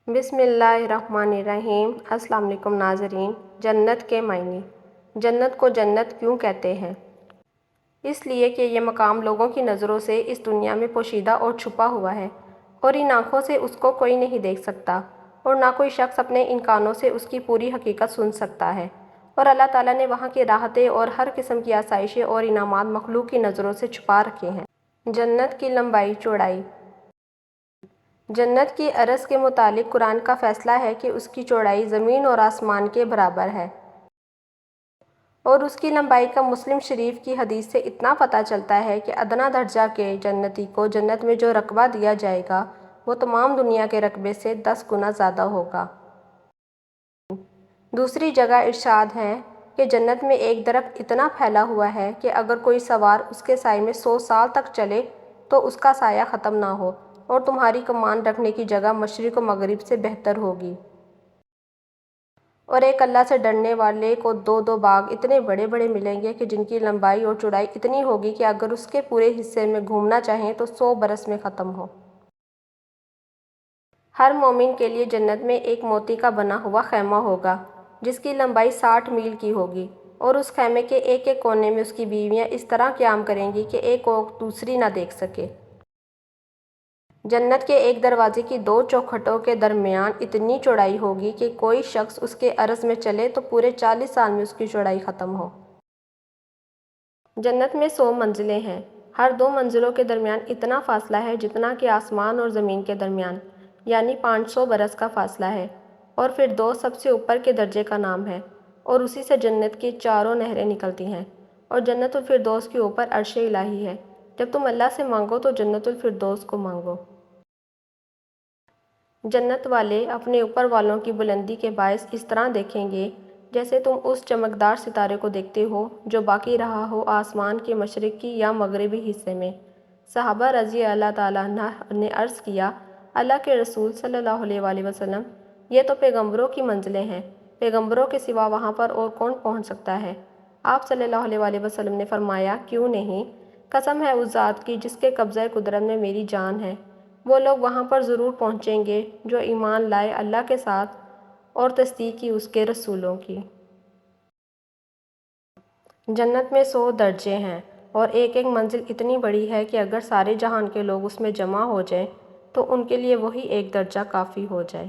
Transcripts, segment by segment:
بسم اللہ الرحمن الرحیم۔ السلام علیکم ناظرین۔ جنت کے معنی۔ جنت کو جنت کیوں کہتے ہیں؟ اس لیے کہ یہ مقام لوگوں کی نظروں سے اس دنیا میں پوشیدہ اور چھپا ہوا ہے، اور ان آنکھوں سے اس کو کوئی نہیں دیکھ سکتا، اور نہ کوئی شخص اپنے ان کانوں سے اس کی پوری حقیقت سن سکتا ہے۔ اور اللہ تعالیٰ نے وہاں کی راحتیں اور ہر قسم کی آسائشیں اور انعامات مخلوق کی نظروں سے چھپا رکھے ہیں۔ جنت کی لمبائی چوڑائی۔ جنت کی عرض کے متعلق قرآن کا فیصلہ ہے کہ اس کی چوڑائی زمین اور آسمان کے برابر ہے، اور اس کی لمبائی کا مسلم شریف کی حدیث سے اتنا پتہ چلتا ہے کہ ادنیٰ درجہ کے جنتی کو جنت میں جو رقبہ دیا جائے گا وہ تمام دنیا کے رقبے سے 10 گنا زیادہ ہوگا۔ دوسری جگہ ارشاد ہے کہ جنت میں ایک درخت اتنا پھیلا ہوا ہے کہ اگر کوئی سوار اس کے سائے میں 100 سال تک چلے تو اس کا سایہ ختم نہ ہو، اور تمہاری کمان رکھنے کی جگہ مشرق و مغرب سے بہتر ہوگی۔ اور ایک اللہ سے ڈرنے والے کو 2 باغ اتنے بڑے بڑے ملیں گے کہ جن کی لمبائی اور چوڑائی اتنی ہوگی کہ اگر اس کے پورے حصے میں گھومنا چاہیں تو 100 برس میں ختم ہو۔ ہر مومن کے لیے جنت میں ایک موتی کا بنا ہوا خیمہ ہوگا جس کی لمبائی 60 میل کی ہوگی، اور اس خیمے کے ایک ایک کونے میں اس کی بیویاں اس طرح قیام کریں گی کہ ایک اور دوسری نہ دیکھ سکے۔ جنت کے ایک دروازے کی 2 چوکھٹوں کے درمیان اتنی چوڑائی ہوگی کہ کوئی شخص اس کے عرض میں چلے تو پورے 40 سال میں اس کی چوڑائی ختم ہو۔ جنت میں 100 منزلیں ہیں۔ ہر 2 منزلوں کے درمیان اتنا فاصلہ ہے جتنا کہ آسمان اور زمین کے درمیان، یعنی 500 برس کا فاصلہ ہے۔ اور پھر 2 سب سے اوپر کے درجے کا نام ہے، اور اسی سے جنت کی 4 نہریں نکلتی ہیں۔ اور جنت الفردوس کے اوپر عرش الہی ہے۔ جب تم اللہ سے مانگو تو جنت الفردوس کو مانگو۔ جنت والے اپنے اوپر والوں کی بلندی کے باعث اس طرح دیکھیں گے جیسے تم اس چمکدار ستارے کو دیکھتے ہو جو باقی رہا ہو آسمان کے مشرقی یا مغربی حصے میں۔ صحابہ رضی اللہ تعالیٰ عنہ نے عرض کیا، اللہ کے رسول صلی اللہ علیہ وآلہ وسلم، یہ تو پیغمبروں کی منزلیں ہیں، پیغمبروں کے سوا وہاں پر اور کون پہنچ سکتا ہے؟ آپ صلی اللہ علیہ وآلہ وسلم نے فرمایا، کیوں نہیں؟ قسم ہے اس ذات کی جس کے قبضۂ قدرت میں میری جان ہے، وہ لوگ وہاں پر ضرور پہنچیں گے جو ایمان لائے اللہ کے ساتھ اور تصدیق کی اس کے رسولوں کی۔ جنت میں 100 درجے ہیں، اور ایک ایک منزل اتنی بڑی ہے کہ اگر سارے جہان کے لوگ اس میں جمع ہو جائیں تو ان کے لیے وہی ایک درجہ کافی ہو جائے۔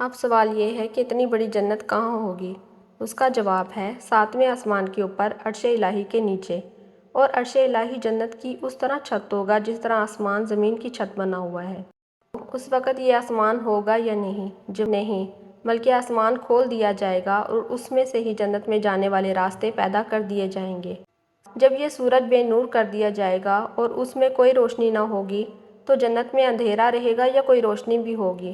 اب سوال یہ ہے کہ اتنی بڑی جنت کہاں ہوگی؟ اس کا جواب ہے 7ویں آسمان کے اوپر عرش الہی کے نیچے، اور عرش الہی جنت کی اس طرح چھت ہوگا جس طرح آسمان زمین کی چھت بنا ہوا ہے۔ اس وقت یہ آسمان ہوگا یا نہیں؟ جواب نہیں، بلکہ آسمان کھول دیا جائے گا اور اس میں سے ہی جنت میں جانے والے راستے پیدا کر دیے جائیں گے۔ جب یہ سورج بے نور کر دیا جائے گا اور اس میں کوئی روشنی نہ ہوگی تو جنت میں اندھیرا رہے گا یا کوئی روشنی بھی ہوگی؟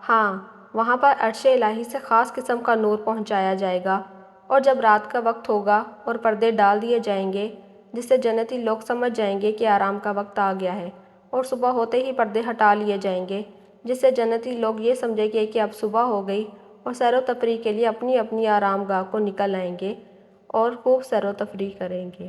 ہاں، وہاں پر عرش الہی سے خاص قسم کا نور پہنچایا جائے گا، اور جب رات کا وقت ہوگا اور پردے ڈال دیے جائیں گے جس سے جنتی لوگ سمجھ جائیں گے کہ آرام کا وقت آ گیا ہے، اور صبح ہوتے ہی پردے ہٹا لیے جائیں گے جس سے جنتی لوگ یہ سمجھیں گے کہ اب صبح ہو گئی، اور سیر و تفریح کے لیے اپنی اپنی آرام گاہ کو نکل آئیں گے اور خوب سیر و تفریح کریں گے۔